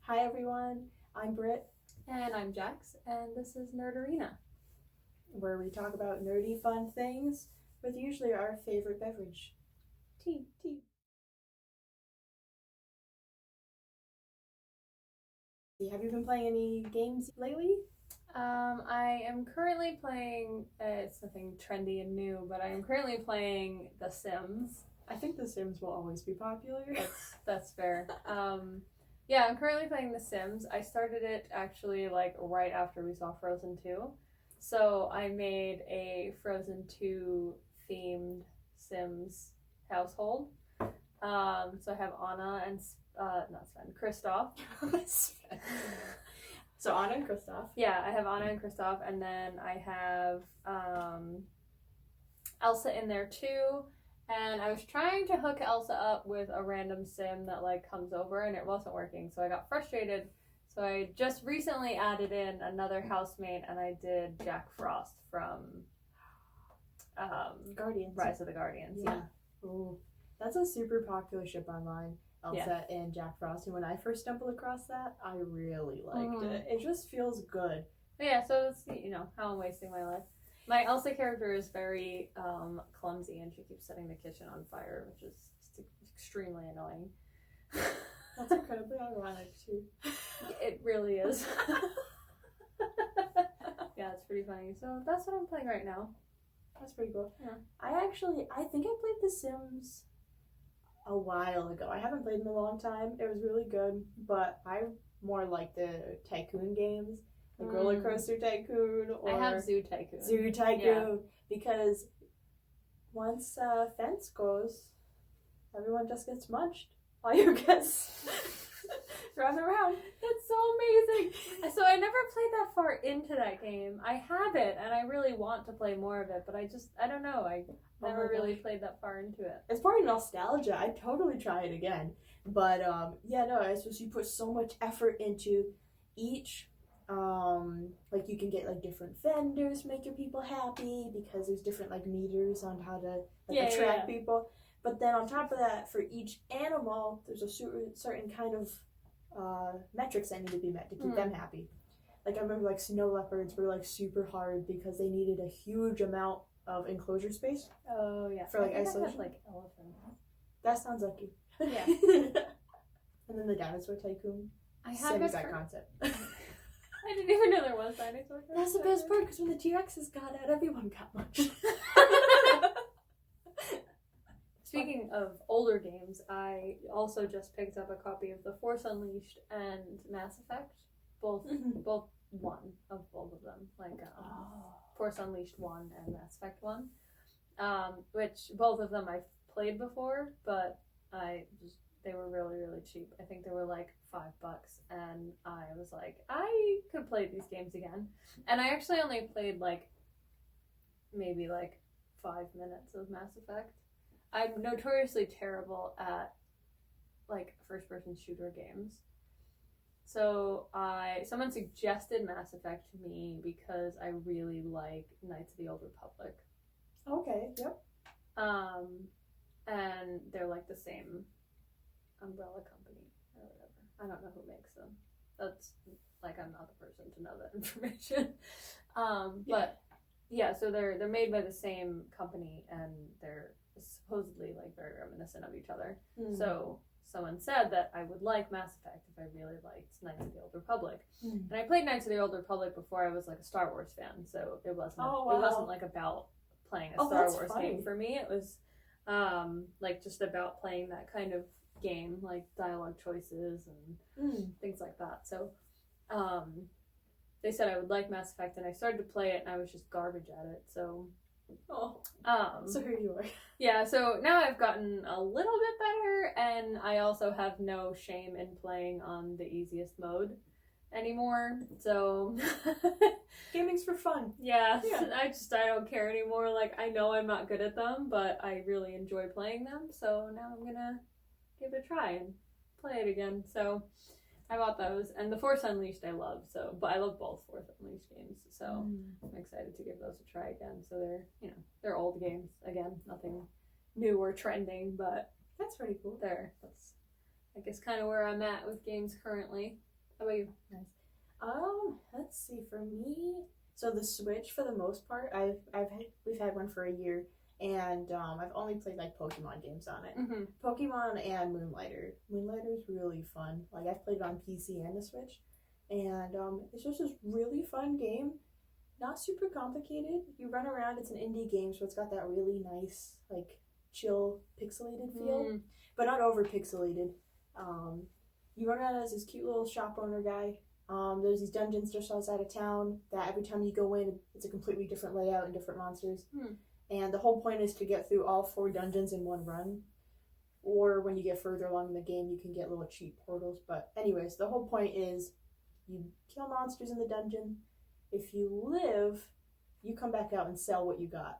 Hi everyone, I'm Britt, And I'm Jax, and this is Nerdorina. where we talk about nerdy fun things with usually our favorite beverage. Tea. Have you been playing any games lately? I am currently playing, it's nothing trendy and new, but I am currently playing The Sims. I think The Sims will always be popular. That's fair. Yeah, I'm currently playing The Sims. I started it actually like right after we saw Frozen 2. So I made a Frozen 2 themed Sims household. So I have Anna and not Sven, Kristoff. So Anna and Kristoff. Yeah, I have Anna and Kristoff, and then I have Elsa in there too. And I was trying to hook Elsa up with a random sim that like comes over, and it wasn't working. So I got frustrated. So I just recently added in another housemate, and I did Jack Frost from Guardians. Rise of the Guardians. Yeah. Ooh, that's a super popular ship online. Elsa and Jack Frost, and when I first stumbled across that, I really liked it. It just feels good. But yeah, so it's how I'm wasting my life. My Elsa character is very clumsy, and she keeps setting the kitchen on fire, which is extremely annoying. That's incredibly ironic too. It really is. Yeah, it's pretty funny. So that's what I'm playing right now. That's pretty cool. Yeah. I think I played The Sims a while ago. I haven't played in a long time. It was really good, but I more like the tycoon games, like Roller Coaster Tycoon, or I have Zoo Tycoon. Zoo Tycoon, because once fence goes, everyone just gets munched. All you guys run around. That's so amazing. So I never played that far into that game. I have it, and I really want to play more of it, but I don't know. I never really played that far into it. It's probably nostalgia. I'd totally try it again. But it's just you put so much effort into each. Like you can get like different vendors, make your people happy because there's different like meters on how to attract people. But then on top of that, for each animal, there's a certain kind of metrics that need to be met to keep them happy. Like I remember like snow leopards were like super hard because they needed a huge amount of enclosure space. Oh yeah. For like isolation. I have, like elephants. That sounds like you. Yeah. And then the dinosaur tycoon. I have same exact concept. I didn't even know there was dinosaur. That's the best part because when the T-Rexes got out, everyone got much. Speaking of older games, I also just picked up a copy of The Force Unleashed and Mass Effect. Both one of both of them. Like Force Unleashed 1 and Mass Effect 1. Which both of them I've played before, but they were really, really cheap. I think they were like $5, and I was like, I could play these games again. And I actually only played like maybe like 5 minutes of Mass Effect. I'm notoriously terrible at like first-person shooter games. So someone suggested Mass Effect to me because I really like Knights of the Old Republic. Okay, yep. And they're like the same umbrella company or whatever. I don't know who makes them. That's like I'm not the person to know that information. But yeah, so they're made by the same company, and they're supposedly like very reminiscent of each other. So someone said that I would like Mass Effect if I really liked Knights of the Old Republic. And I played Knights of the Old Republic before I was like a Star Wars fan, so it wasn't it wasn't like about playing a Star Wars game for me. It was like just about playing that kind of game, like dialogue choices and things like that. So they said I would like Mass Effect, and I started to play it, and I was just garbage at it. So so here you are. Yeah, so now I've gotten a little bit better, and I also have no shame in playing on the easiest mode anymore. So gaming's for fun. Yeah. I don't care anymore. Like I know I'm not good at them, but I really enjoy playing them. So now I'm gonna give it a try and play it again. So I bought those, and The Force Unleashed I love. But I love both Force Unleashed games. So I'm excited to give those a try again. So they're old games again, nothing new or trending, but that's pretty cool. That's I guess kind of where I'm at with games currently. How about you? Nice. Let's see. For me, so the Switch, for the most part, we've had one for a year, and I've only played like Pokemon games on it. Mm-hmm. Pokemon and Moonlighter. Moonlighter is really fun. Like I've played it on PC and the Switch, and it's just this really fun game. Not super complicated. You run around. It's an indie game, so it's got that really nice, like chill, pixelated feel, but not over pixelated. You run around as this cute little shop owner guy. There's these dungeons just outside of town that every time you go in, it's a completely different layout and different monsters. And the whole point is to get through all 4 dungeons in one run. Or when you get further along in the game, you can get little cheat portals. But anyways, the whole point is you kill monsters in the dungeon. If you live, you come back out and sell what you got.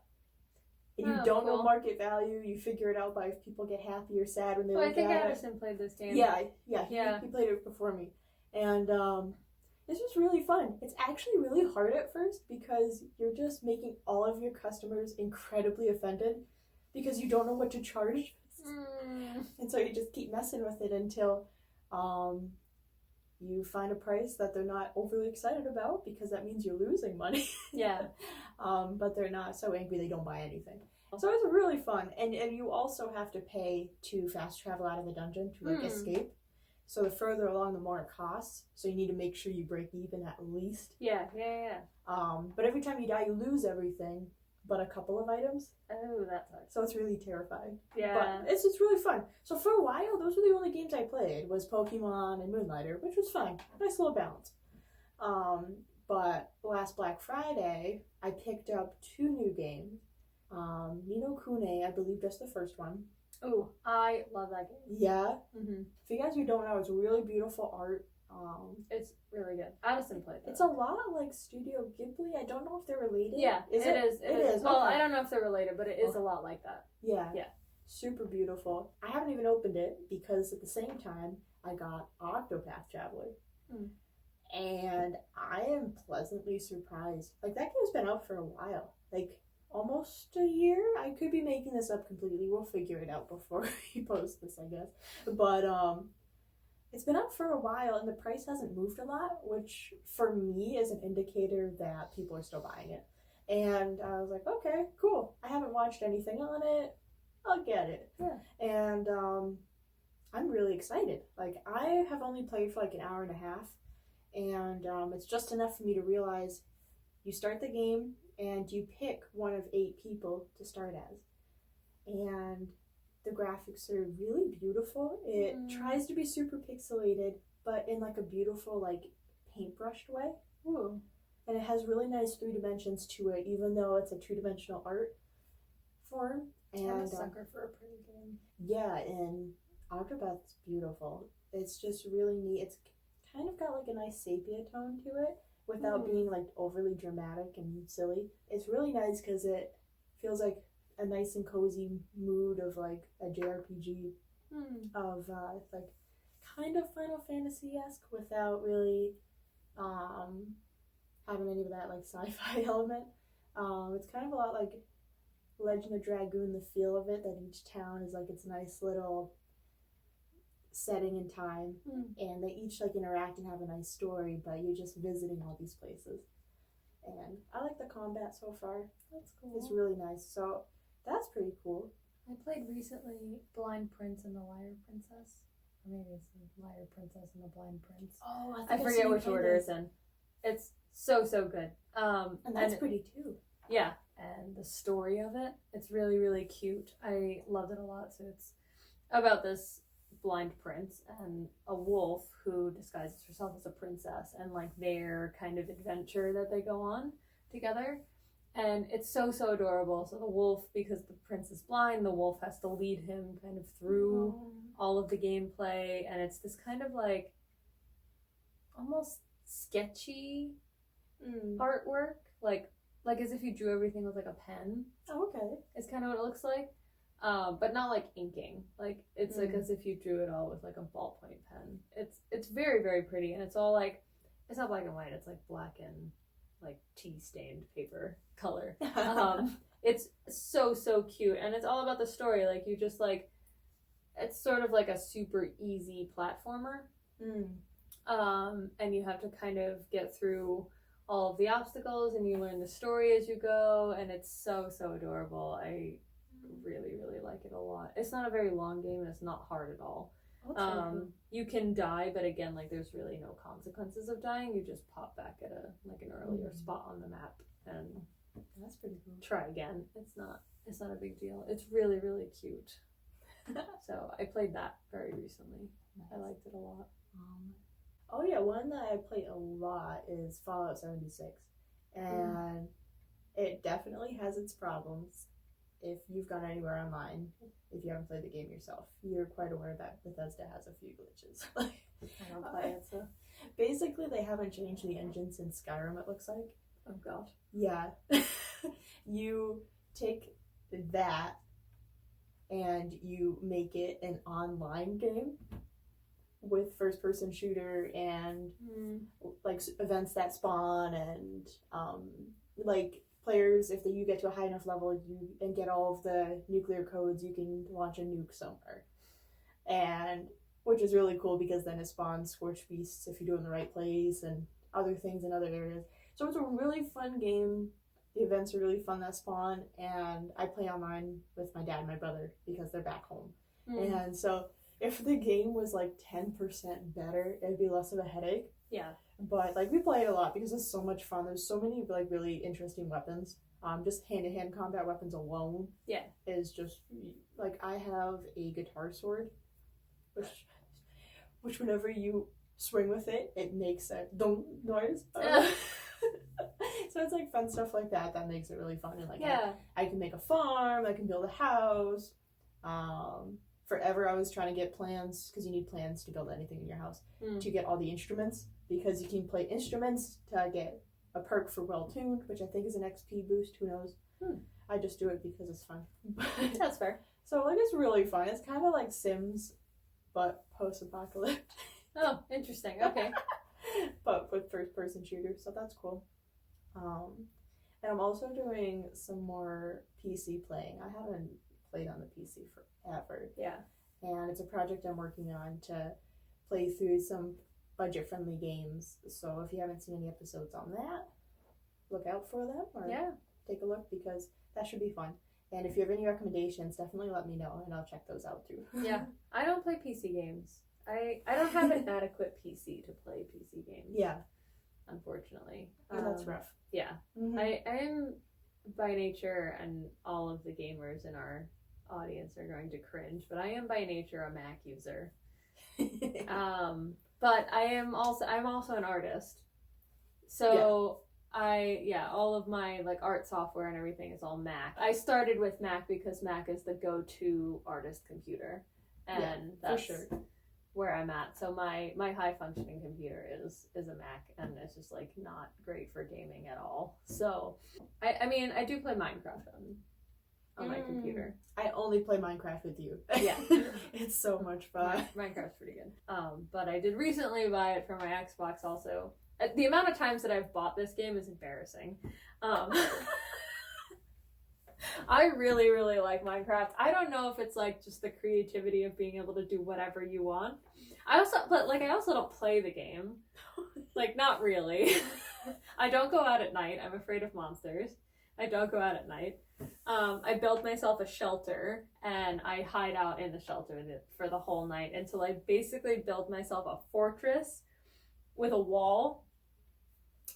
If you don't know market value, you figure it out by if people get happy or sad when they look at it. I think Addison played this game. Yeah. He played it before me. And it's just really fun. It's actually really hard at first because you're just making all of your customers incredibly offended because you don't know what to charge. And so you just keep messing with it until you find a price that they're not overly excited about because that means you're losing money. Yeah. But they're not so angry they don't buy anything. So it's really fun. And you also have to pay to fast travel out of the dungeon to like escape. So the further along, the more it costs. So you need to make sure you break even at least. Yeah. But every time you die, you lose everything but a couple of items. Oh, that sucks. So it's really terrifying. Yeah. But it's really fun. So for a while, those were the only games I played, was Pokemon and Moonlighter, which was fun. Nice little balance. But last Black Friday, I picked up 2 new games. Ninokune, I believe just the first one. Oh, I love that game. Yeah. Mm-hmm. For you guys who don't know, it's really beautiful art. It's really good. Addison played it. It's a lot like Studio Ghibli. I don't know if they're related. Yeah, it is. Well, okay. I don't know if they're related, but it is a lot like that. Yeah. Yeah. Super beautiful. I haven't even opened it because at the same time I got Octopath Traveler. And I am pleasantly surprised. Like that game's been out for a while. Like almost a year. I could be making this up completely. We'll figure it out before we post this, I guess. But it's been out for a while and the price hasn't moved a lot, which for me is an indicator that people are still buying it. And I was like, okay, cool. I haven't watched anything on it. I'll get it. Yeah. And I'm really excited. Like I have only played for like an hour and a half, and it's just enough for me to realize you start the game and you pick one of 8 people to start as. And the graphics are really beautiful. It tries to be super pixelated, but in like a beautiful, like paintbrushed way. Ooh. And it has really nice 3 dimensions to it, even though it's a 2-dimensional art form. And I'm a sucker for a pretty game. Yeah, and Octopath's beautiful. It's just really neat. It's kind of got like a nice sepia tone to it without being like overly dramatic and silly. It's really nice because it feels like a nice and cozy mood of like a JRPG of like kind of Final Fantasy-esque without really having any of that like sci-fi element. It's kind of a lot like Legend of Dragoon, the feel of it, that each town is like its nice little setting and time, and they each like interact and have a nice story, but you're just visiting all these places. And I like the combat so far. That's cool. It's really nice. So that's pretty cool. I played recently Blind Prince and the Liar Princess. Or maybe it's the Liar Princess and the Blind Prince. Oh, I forget which order it's in. It's so good. And that's pretty too. Yeah, and the story of it, it's really, really cute. I loved it a lot. So it's about this blind prince and a wolf who disguises herself as a princess, and like their kind of adventure that they go on together. And it's so adorable. So the wolf, because the prince is blind, the wolf has to lead him kind of through all of the gameplay, and it's this kind of like almost sketchy artwork, like as if you drew everything with like a pen. Oh, okay. It's kind of what it looks like. But not like inking. Like it's like as if you drew it all with like a ballpoint pen. It's very, very pretty, and it's all like, it's not black and white, it's like black and like tea stained paper color. It's so cute, and it's all about the story. Like you just like, it's sort of like a super easy platformer. and you have to kind of get through all of the obstacles, and you learn the story as you go, and it's so adorable. I really like it a lot. It's not a very long game, and it's not hard at all. You can die, but again, like, there's really no consequences of dying. You just pop back at an earlier spot on the map, and that's pretty cool. Try again. It's not a big deal. It's really cute. So I played that very recently. Nice. I liked it a lot. Oh yeah, one that I play a lot is Fallout 76, and it definitely has its problems. If you've gone anywhere online, if you haven't played the game yourself, you're quite aware that Bethesda has a few glitches. I don't play it, so. Basically, they haven't changed the engine since Skyrim, it looks like. Oh god. Yeah. You take that and you make it an online game with first-person shooter and like events that spawn and like players, if you get to a high enough level and get all of the nuclear codes, you can launch a nuke somewhere, and which is really cool because then it spawns scorched beasts if you do it in the right place and other things in other areas. So it's a really fun game. The events are really fun that spawn, and I play online with my dad and my brother because they're back home. And so if the game was like 10% better, it'd be less of a headache. Yeah. But like, we play it a lot because it's so much fun. There's so many like really interesting weapons. Just hand-to-hand combat weapons alone. Yeah. Is just like, I have a guitar sword, which whenever you swing with it, it makes a dong noise. So it's like fun stuff like that makes it really fun. And like, I can make a farm, I can build a house. Forever I was trying to get plans, because you need plans to build anything in your house, to get all the instruments, because you can play instruments to get a perk for well-tuned, which I think is an XP boost, who knows. I just do it because it's fun. That's fair. So like, it's really fun. It's kind of like Sims, but post-apocalyptic. Oh, interesting. Okay. But with first-person shooters, so that's cool. And I'm also doing some more PC playing. I haven't played on the PC forever. Yeah. And it's a project I'm working on to play through some budget-friendly games. So if you haven't seen any episodes on that, look out for them, or take a look, because that should be fun. And if you have any recommendations, definitely let me know, and I'll check those out too. Yeah. I don't play PC games. I don't have an adequate PC to play PC games. Yeah. Unfortunately. That's rough. Yeah. I am by nature, and all of the gamers in our audience are going to cringe, but I am by nature a Mac user. But I'm also an artist. So all of my like art software and everything is all Mac. I started with Mac because Mac is the go-to artist computer. And that's for sure where I'm at. So my high functioning computer is a Mac, and it's just like not great for gaming at all. So I mean, I do play Minecraft on my computer. I only play Minecraft with you. Yeah. It's so much fun. Minecraft's pretty good. But I did recently buy it for my Xbox also. The amount of times that I've bought this game is embarrassing. I really like Minecraft. I don't know if it's like just the creativity of being able to do whatever you want. I also don't play the game. Like, not really. I don't go out at night. I'm afraid of monsters. I don't go out at night. I built myself a shelter, and I hide out in the shelter for the whole night until I basically built myself a fortress with a wall,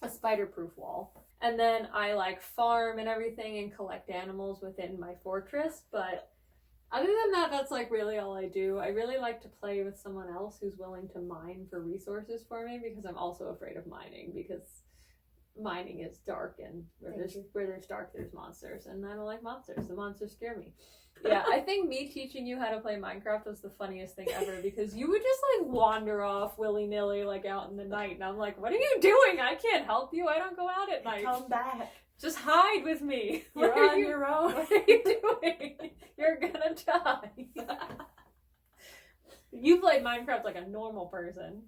a spider-proof wall. And then I like farm and everything and collect animals within my fortress. But other than that, that's like really all I do. I really like to play with someone else who's willing to mine for resources for me, because I'm also afraid of mining, because mining is dark, and where there's dark, there's monsters, and I don't like monsters. The monsters scare me. Yeah, I think me teaching you how to play Minecraft was the funniest thing ever, because you would just like wander off willy-nilly like out in the night, and I'm like, what are you doing? I can't help you. I don't go out at night. Come back. Just hide with me. You're on your own. What are you doing? You're gonna die. You played Minecraft like a normal person,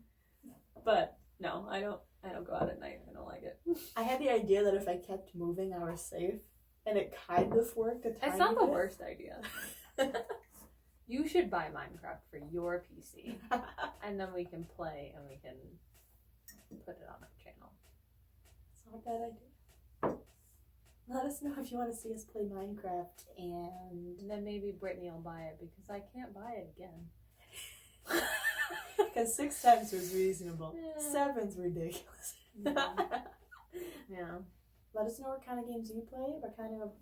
but no, I don't go out at night. I don't like it. I had the idea that if I kept moving, I was safe. And it kind of worked. It's not the worst idea. You should buy Minecraft for your PC, and then we can play, and we can put it on our channel. It's not a bad idea. Let us know if you want to see us play Minecraft, and And then maybe Brittany will buy it because I can't buy it again. because 6 times was reasonable. Yeah. 7's ridiculous. Yeah. Let us know what kind of games you play, what kind of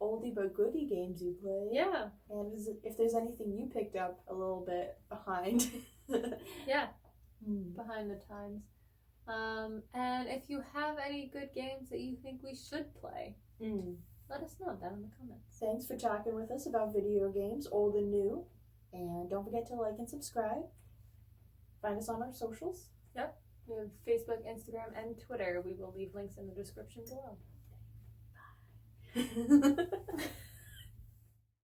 oldie but goodie games you play. Yeah. And if there's anything you picked up a little bit behind. Yeah. Behind the times. And if you have any good games that you think we should play, let us know down in the comments. Thanks for talking with us about video games, old and new. And don't forget to like and subscribe. Find us on our socials. Yep. We have Facebook, Instagram, and Twitter. We will leave links in the description below. Bye.